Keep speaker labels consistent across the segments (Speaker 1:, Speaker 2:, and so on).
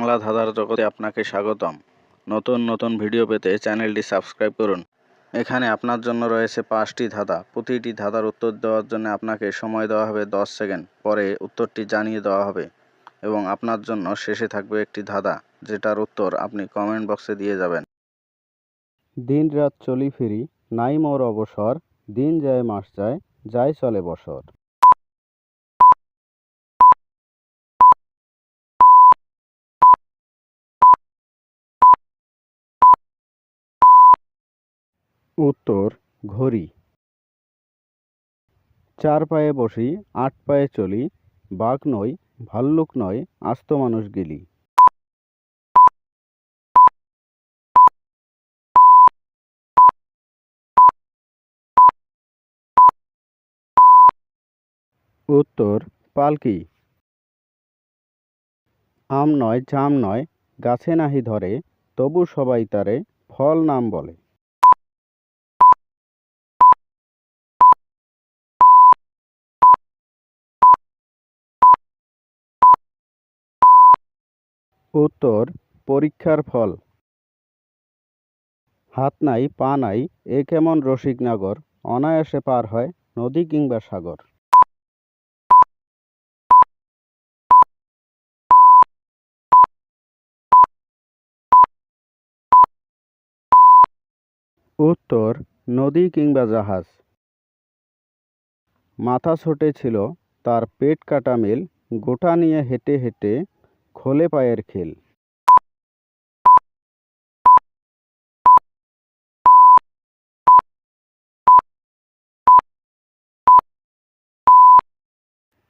Speaker 1: বাংলা ধাঁধার জগতে আপনাকে স্বাগতম। নতুন নতুন ভিডিও পেতে চ্যানেলটি সাবস্ক্রাইব করুন। এখানে আপনার জন্য রয়েছে 5টি ধাঁধা। প্রতিটি ধাঁধার উত্তর দেওয়ার জন্য আপনাকে সময় দেওয়া হবে 10 সেকেন্ড। পরে উত্তরটি জানিয়ে দেওয়া হবে এবং আপনার জন্য শেষে থাকবে একটি ধাঁধা, যেটার উত্তর আপনি কমেন্ট বক্সে দিয়ে যাবেন।
Speaker 2: দিন রাত চলি ফিরি, নাই মোর অবসর, দিন যায় মাস যায়, যায় চলে বছর। উত্তর ঘড়ি। 4 পায়ে বসি, 8 পায়ে চলি, বাঘ নই, ভাল্লুক নয়, আস্ত মানুষ গেলি। উত্তর পালকি। আম নয়, জাম নয়, গাছে নাহি ধরে, তবু সবাই তারে ফল নাম বলে। উত্তর পরীক্ষার ফল। হাত নাই, পা নাই, এ কেমন রসিক নাগর, অনায়াসে পার হয় নদী কিংবা সাগর। উত্তর নদী কিংবা জাহাজ। মাথা ছোটে ছিল, তার পেট কাটা মিল, গোটা নিয়ে হেঁটে হেঁটে খোলে পায়ের খিল।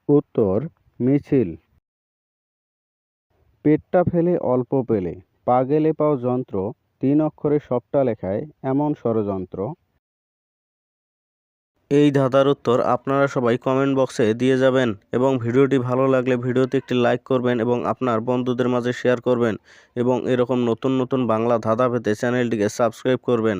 Speaker 2: উত্তর মিছিল। পেটটা ফেলে অল্প পেলে, পা গেলে পাও যন্ত্র, 3 অক্ষরে সবটা লেখায় এমন ষড়যন্ত্র।
Speaker 1: এই ধাঁধার উত্তর আপনারা সবাই কমেন্ট বক্সে দিয়ে যাবেন এবং ভিডিওটি ভালো লাগলে ভিডিওতে একটি লাইক করবেন এবং আপনার বন্ধুদের মাঝে শেয়ার করবেন এবং এরকম নতুন নতুন বাংলা ধাঁধা পেতে চ্যানেলটিকে সাবস্ক্রাইব করবেন।